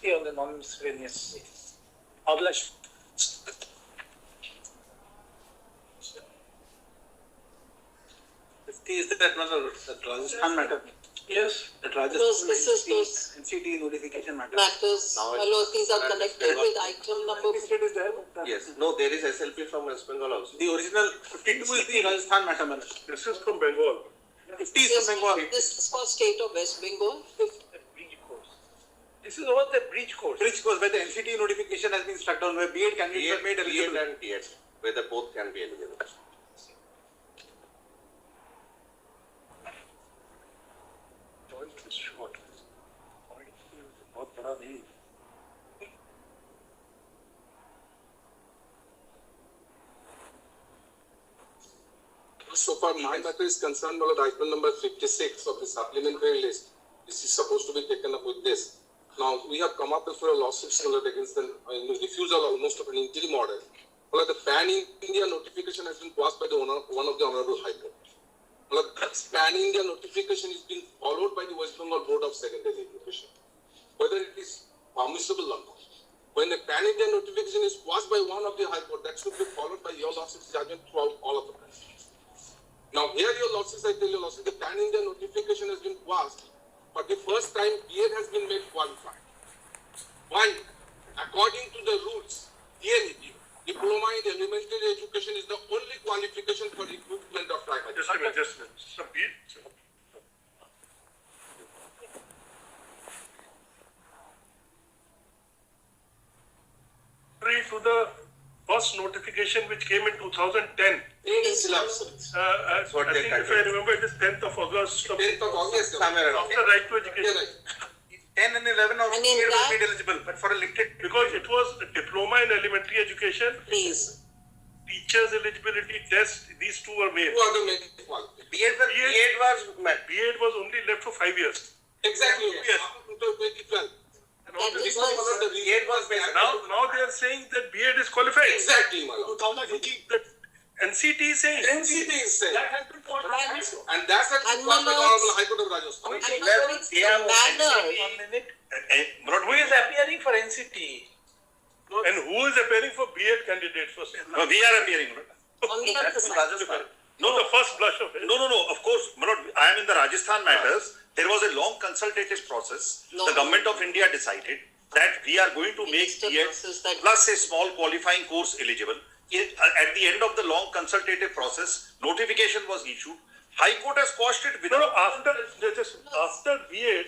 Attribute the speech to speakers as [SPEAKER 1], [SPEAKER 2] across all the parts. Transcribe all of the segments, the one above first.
[SPEAKER 1] stay on the non-miscellaneous. Ablash. Is that another Rajasthan matter? Yes. That Rajasthan NCT notification matter.
[SPEAKER 2] Matters. Hello, these are connected with item number.
[SPEAKER 1] Is there?
[SPEAKER 3] Yes. No, there is SLP from West Bengal also.
[SPEAKER 1] The original 52 is the Rajasthan matter.
[SPEAKER 4] This is from Bengal.
[SPEAKER 1] 50 is from Bengal.
[SPEAKER 2] This is for state of West Bengal.
[SPEAKER 1] Bridge course. This is over the bridge course. Bridge course where the NCT notification has been struck down, where B.ed candidates are made eligible.
[SPEAKER 3] B.ed and D.ed, whether both can be eligible.
[SPEAKER 5] So far, my matter is concerned about item number 56 of the supplementary list. This is supposed to be taken up with this. Now, we have come up with a lawsuit against the refusal almost of an interim order. Well, the pan-India notification has been passed by one of the Honorable High Court. Well, this pan-India notification is being followed by the West Bengal Board of Secondary Education. Whether it is permissible or not. When a pan-India notification is passed by one of the High Court, that should be followed by your lawsuit's judgment throughout all of the country. Now, here your lawsuits, I tell you, lawsuits, the pan-India notification has been passed. For the first time, B.ed has been made qualified. Why? According to the rules, D.ed, Diploma in Elementary Education is the only qualification for recruitment of primary.
[SPEAKER 4] Just a minute. Some B.ed. To the first notification which came in 2010. I think if I remember, it is 10th of August.
[SPEAKER 5] 10th of August.
[SPEAKER 4] After right to education.
[SPEAKER 1] 10 and 11 of
[SPEAKER 2] And
[SPEAKER 1] B.ed
[SPEAKER 2] in
[SPEAKER 1] was
[SPEAKER 2] that-
[SPEAKER 1] made eligible, but for a limited.
[SPEAKER 4] Because it was a diploma in elementary education,
[SPEAKER 2] Please.
[SPEAKER 4] teachers eligibility test, these two were made.
[SPEAKER 5] Who are the main qualifications?
[SPEAKER 4] B.ed was only left for 5 years.
[SPEAKER 5] Exactly.
[SPEAKER 1] Yes.
[SPEAKER 5] Up to 2012.
[SPEAKER 4] And all
[SPEAKER 2] That
[SPEAKER 4] this
[SPEAKER 2] is
[SPEAKER 4] was-
[SPEAKER 2] the
[SPEAKER 1] B.ed was made.
[SPEAKER 4] now they are saying that B.ed is qualified.
[SPEAKER 5] Exactly, my lord.
[SPEAKER 1] 2018.
[SPEAKER 4] That NCT is saying.
[SPEAKER 5] NCT is saying.
[SPEAKER 1] That has been called.
[SPEAKER 5] And that's a
[SPEAKER 2] And
[SPEAKER 5] request by the
[SPEAKER 2] my
[SPEAKER 5] Honorable High Court of Rajasthan.
[SPEAKER 2] And it's the manner.
[SPEAKER 1] Who is appearing for NCT?
[SPEAKER 4] And who is appearing for B.ed candidates first?
[SPEAKER 6] No, we are appearing.
[SPEAKER 2] On the other side.
[SPEAKER 4] No, the first blush of it.
[SPEAKER 6] No. Of course, I am in the Rajasthan matters. There was a long consultative process.
[SPEAKER 2] No.
[SPEAKER 6] The government of India decided that we are going to make
[SPEAKER 2] Minister
[SPEAKER 6] B.ed
[SPEAKER 2] process that-
[SPEAKER 6] plus a small qualifying course eligible. At the end of the long consultative process, notification was issued. High Court has quashed it
[SPEAKER 4] No,
[SPEAKER 6] without
[SPEAKER 4] after B.ed,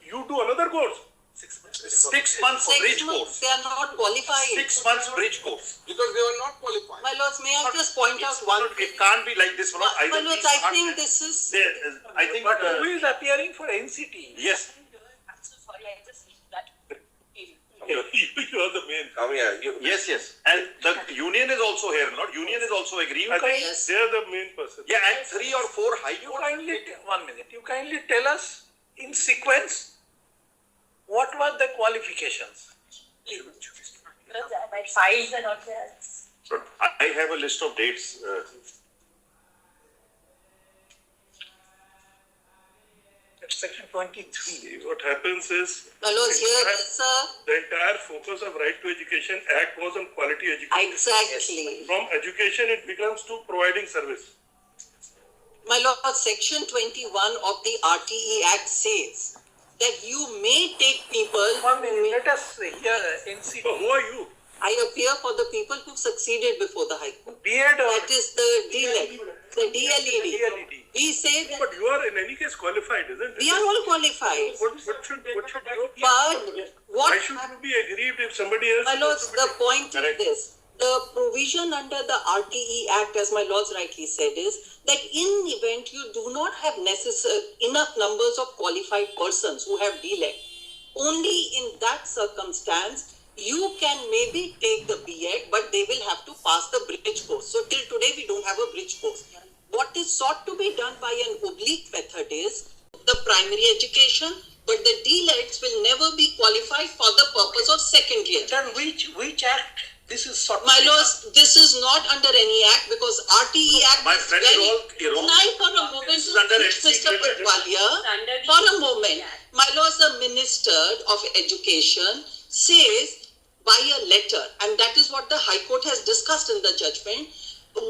[SPEAKER 4] you do another course.
[SPEAKER 6] 6 months bridge course.
[SPEAKER 2] They are not qualified.
[SPEAKER 6] 6 months bridge course.
[SPEAKER 5] Because they were not qualified.
[SPEAKER 2] My lords, may I just point out one thing?
[SPEAKER 6] It can't be like this.
[SPEAKER 2] My lords, I think this is...
[SPEAKER 6] I think.
[SPEAKER 1] But who is appearing for NCT?
[SPEAKER 6] Yes.
[SPEAKER 4] You are the main.
[SPEAKER 3] Come here.
[SPEAKER 6] Yes. And the union is also here, not? Union is also agreeing.
[SPEAKER 4] I think
[SPEAKER 2] Yes.
[SPEAKER 4] they are the main person.
[SPEAKER 6] Yeah, and 3 or 4 high
[SPEAKER 1] You
[SPEAKER 6] court.
[SPEAKER 1] kindly, 1 minute, you kindly tell us in sequence, what were the qualifications?
[SPEAKER 7] My files are not there.
[SPEAKER 6] I have a list of dates.
[SPEAKER 1] Section 23.
[SPEAKER 4] What happens is
[SPEAKER 2] My lords, here is
[SPEAKER 4] the entire focus of Right to Education Act was on quality education.
[SPEAKER 2] exactly.
[SPEAKER 4] From education, it becomes to providing service.
[SPEAKER 2] My lord, section 21 of the RTE Act says that you may take people.
[SPEAKER 1] 1 minute, let us hear NCT.
[SPEAKER 4] So who are you?
[SPEAKER 2] I appear for the people who succeeded before the High Court.
[SPEAKER 1] B.ed or
[SPEAKER 2] That is the D.ed, the D.ed.
[SPEAKER 1] D.ed?
[SPEAKER 2] We say that
[SPEAKER 4] But you are in any case qualified, isn't it?
[SPEAKER 2] we are all qualified.
[SPEAKER 4] What should you?
[SPEAKER 2] But what
[SPEAKER 4] Why should you be aggrieved if somebody else?
[SPEAKER 2] My lords, the point
[SPEAKER 6] Correct.
[SPEAKER 2] is this. The provision under the RTE Act, as my lords rightly said, is that in event you do not have enough numbers of qualified persons who have D.ed, only in that circumstance you can maybe take the B.ed, but they will have to pass the bridge course. So till today we don't have a bridge course. What is sought to be done by an oblique method is the primary education, but the D.eds will never be qualified for the purpose of secondary education.
[SPEAKER 1] then which act? This is sort of.
[SPEAKER 2] My lords, this is not under any act because RTE Act
[SPEAKER 6] My
[SPEAKER 2] is
[SPEAKER 6] friend,
[SPEAKER 2] very...
[SPEAKER 6] you're all-
[SPEAKER 2] Can I for a moment
[SPEAKER 6] This is under
[SPEAKER 2] finish, Mr.
[SPEAKER 6] NCT.
[SPEAKER 2] Patwalia? For a moment. my lord, the Minister of Education says by a letter, and that is what the High Court has discussed in the judgment.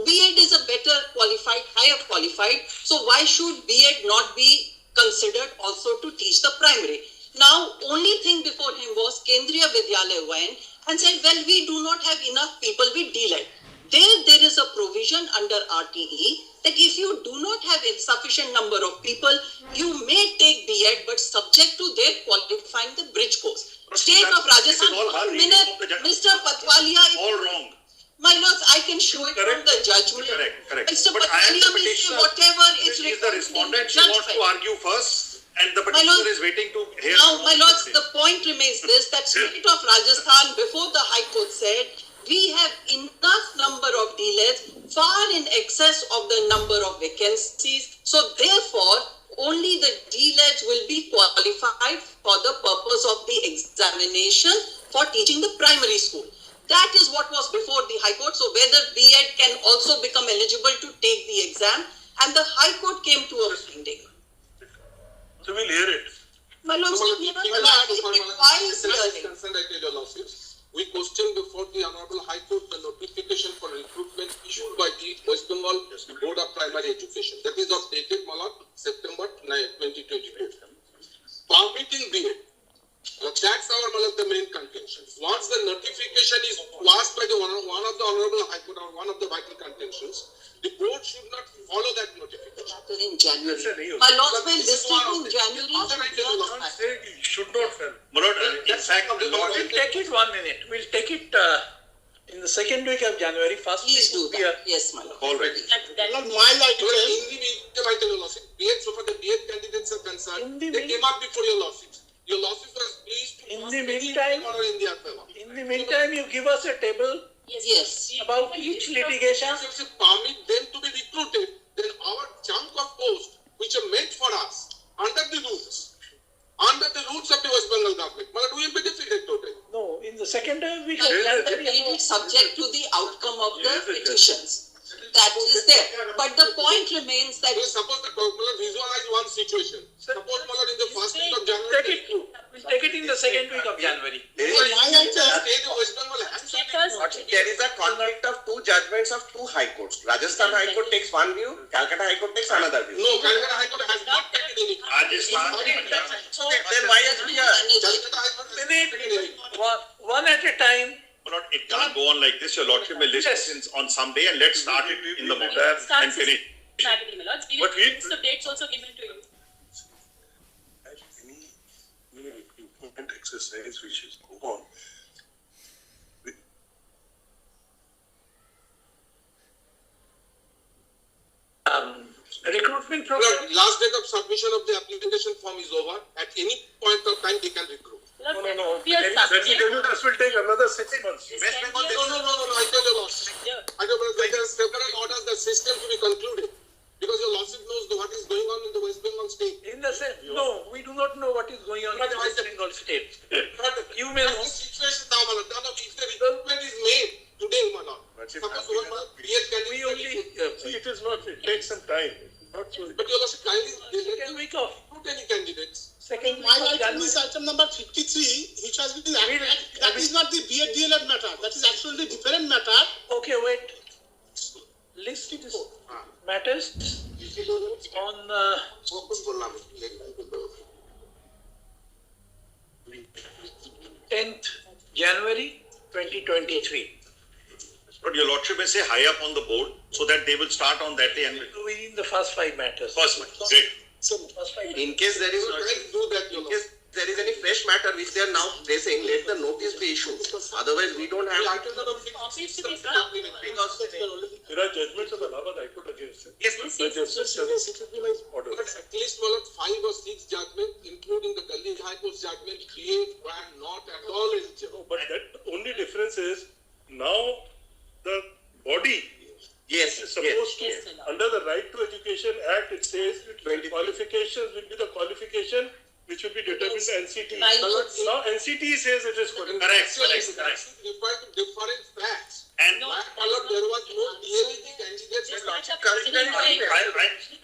[SPEAKER 2] B.ed is a better qualified, higher qualified, so why should B.ed not be considered also to teach the primary? Now, only thing before him was Kendriya Vidyalaya went and said, well, we do not have enough people with D.ed. There is a provision under RTE that if you do not have a sufficient number of people, you may take B.ed, but subject to their qualifying the bridge course. State of Rajasthan, Mr. Patwalia,
[SPEAKER 6] All wrong.
[SPEAKER 2] my lords, I can show it from the judgment.
[SPEAKER 6] Correct.
[SPEAKER 2] Mr.
[SPEAKER 6] But I am the
[SPEAKER 2] Patwalia may say
[SPEAKER 6] petitioner.
[SPEAKER 2] whatever is
[SPEAKER 6] Is the
[SPEAKER 2] required in the
[SPEAKER 6] respondent, she wants to
[SPEAKER 2] judgment.
[SPEAKER 6] argue first, and the
[SPEAKER 2] My
[SPEAKER 6] petitioner
[SPEAKER 2] lord,
[SPEAKER 6] is waiting to hear.
[SPEAKER 2] Now, my lords,
[SPEAKER 6] the
[SPEAKER 2] the point remains this, that state of Rajasthan, before the High Court said, we have enough number of D.eds, far in excess of the number of vacancies. So therefore, only the D.eds will be qualified for the purpose of the examination for teaching the primary school. That is what was before the High Court. So whether B.ed can also become eligible to take the exam, and the High Court came to a finding.
[SPEAKER 4] So we'll hear it.
[SPEAKER 2] My lords, it requires hearing.
[SPEAKER 5] We questioned before the Honorable High Court the notification for recruitment issued by the West Bengal Board of Primary Education. That is of dated September 2022. Permitting B.ed. That's our the main contention. Once the notification is passed by one of the Honorable High Court or one of the vital contentions, the board should not follow that notification.
[SPEAKER 2] In January. My lords, will this take in January?
[SPEAKER 4] It should not fail.
[SPEAKER 6] My lord, in fact, the law
[SPEAKER 7] We'll take it 1 minute. We'll take it in the second week of January. First
[SPEAKER 2] Please do
[SPEAKER 7] week will be
[SPEAKER 2] that. Yes, my lord.
[SPEAKER 6] all right.
[SPEAKER 5] B.ed, so far the B.ed candidates are concerned, they came up before your lawsuit. Your lawsuit was pleased to
[SPEAKER 7] In the meantime, in the meantime, you give us a table
[SPEAKER 2] Yes.
[SPEAKER 7] about each litigation.
[SPEAKER 5] If you permit them to be recruited, then our chunk of post, which are meant for us, under the rules of the West Bengal government, we will be defeated totally.
[SPEAKER 7] No, in the second week of
[SPEAKER 2] It
[SPEAKER 7] January.
[SPEAKER 2] is subject to the outcome of the petitions. That is there. But the point remains that
[SPEAKER 5] Suppose visualize one situation. Suppose in the first week of January,
[SPEAKER 7] We'll take it in the second week of January.
[SPEAKER 5] There
[SPEAKER 3] is a conflict of two judgments of two high courts. Rajasthan High Court takes one view, Calcutta High Court takes another view.
[SPEAKER 5] No, Calcutta High Court has not taken any.
[SPEAKER 3] Then why is it here?
[SPEAKER 5] Calcutta High Court has not taken any.
[SPEAKER 7] One at a time.
[SPEAKER 6] My lord, it can't go on like this. Your lordship may list this on some day, and let's start it in the morning and finish.
[SPEAKER 4] But we-
[SPEAKER 8] the dates also given to you.
[SPEAKER 4] Any recruitment exercise which is go on.
[SPEAKER 7] Recruitment program.
[SPEAKER 5] Last date of submission of the application form is over. At any point of time, they can recruit.
[SPEAKER 4] No.
[SPEAKER 8] We are
[SPEAKER 4] Let me tell
[SPEAKER 8] subject.
[SPEAKER 4] you, this will take another 6 months.
[SPEAKER 8] This
[SPEAKER 6] West
[SPEAKER 8] can
[SPEAKER 6] Bengal,
[SPEAKER 8] be a-
[SPEAKER 5] No, I tell you, Lordship. I tell you, there are several orders, the system to be concluded. Because your Lordship knows what is going on in the West Bengal state.
[SPEAKER 7] In the sense, no, we do not know what is going on in the West Bengal state. You may
[SPEAKER 5] That's
[SPEAKER 7] know.
[SPEAKER 5] the situation now, my lord. Now, if the recruitment is made today, my lord.
[SPEAKER 4] But if
[SPEAKER 5] Suppose
[SPEAKER 4] happening-
[SPEAKER 5] one B.ed candidate.
[SPEAKER 7] We only,
[SPEAKER 4] See, it is not, it takes some time. Not so.
[SPEAKER 5] But your Lordship, kindly, they let
[SPEAKER 7] second
[SPEAKER 5] you
[SPEAKER 7] week of,
[SPEAKER 5] recruit any candidates.
[SPEAKER 7] second week
[SPEAKER 9] My
[SPEAKER 7] of
[SPEAKER 9] item
[SPEAKER 7] January.
[SPEAKER 9] is item number 53, which has been added. That is not the B.ed D.el.ed matter. That is actually different matter.
[SPEAKER 7] Okay, wait. List matters on 10th January 2023.
[SPEAKER 6] But your lordship may say high up on the board so that they will start on that day and
[SPEAKER 7] Within the first 5 matters.
[SPEAKER 6] first one. Great.
[SPEAKER 7] First 5.
[SPEAKER 3] In case there is
[SPEAKER 5] Do that, your
[SPEAKER 3] in case there is any fresh matter which they are now facing, let the notice be issued. Otherwise, we don't have.
[SPEAKER 8] Copies to be done.
[SPEAKER 3] Because
[SPEAKER 4] There are judgments of the Allahabad High Court against it.
[SPEAKER 3] yes,
[SPEAKER 4] But justice has ordered.
[SPEAKER 5] But at least, my lord, 5 or 6 judgments, including the Delhi High Court's judgment, were not at all eligible.
[SPEAKER 4] But that only difference is now the body
[SPEAKER 3] yes,
[SPEAKER 4] is supposed
[SPEAKER 8] Yes,
[SPEAKER 4] to,
[SPEAKER 8] sir.
[SPEAKER 4] under the Right to Education Act, it says qualifications will be the qualification which will be determined by NCT.
[SPEAKER 8] Right.
[SPEAKER 4] Now NCT says it is qualified.
[SPEAKER 6] Correct.
[SPEAKER 5] Refer to different facts.
[SPEAKER 6] And
[SPEAKER 8] No.
[SPEAKER 5] My lord, there was no D.ed candidates.
[SPEAKER 8] This
[SPEAKER 5] at all.
[SPEAKER 8] matter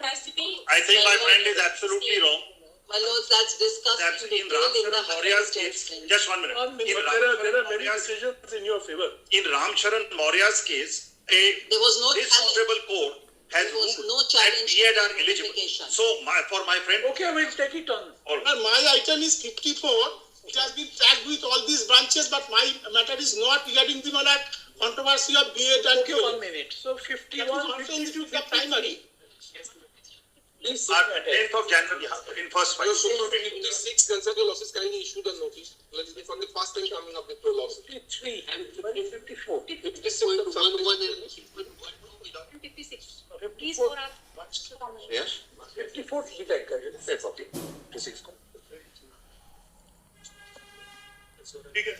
[SPEAKER 8] has to be
[SPEAKER 6] I think my friend is absolutely wrong.
[SPEAKER 2] My lords, that's discussed
[SPEAKER 6] That's
[SPEAKER 2] in
[SPEAKER 6] in
[SPEAKER 2] detail in the
[SPEAKER 6] Ram Charan Maurya's
[SPEAKER 2] highest
[SPEAKER 6] case. Just 1 minute. In
[SPEAKER 4] But there are many decisions in your favor.
[SPEAKER 6] Ram Charan Maurya's case,
[SPEAKER 2] There was no
[SPEAKER 6] this
[SPEAKER 2] challenge.
[SPEAKER 6] honorable court has
[SPEAKER 2] There was
[SPEAKER 6] ruled
[SPEAKER 2] no
[SPEAKER 6] that
[SPEAKER 2] challenge
[SPEAKER 6] B.ed
[SPEAKER 2] to
[SPEAKER 6] are
[SPEAKER 2] the
[SPEAKER 6] eligible.
[SPEAKER 2] notification.
[SPEAKER 6] So for my friend,
[SPEAKER 7] Okay, we'll take it on.
[SPEAKER 6] all right.
[SPEAKER 9] My item is 54. It has been tagged with all these branches, but my matter is not regarding the controversy of B.ed and
[SPEAKER 7] Okay, 1 minute. So 51,
[SPEAKER 9] That is also the primary.
[SPEAKER 7] Please,
[SPEAKER 6] 10th of January in first fight.
[SPEAKER 5] Your Super 56 concerned your losses kindly issued a notice. Let it be for the first time coming up with your losses.
[SPEAKER 7] 53 and 54.
[SPEAKER 5] 56
[SPEAKER 8] 56. Please for our.
[SPEAKER 6] Yes.
[SPEAKER 7] 54 ठीक है करें.
[SPEAKER 6] That's okay. 56. ठीक है.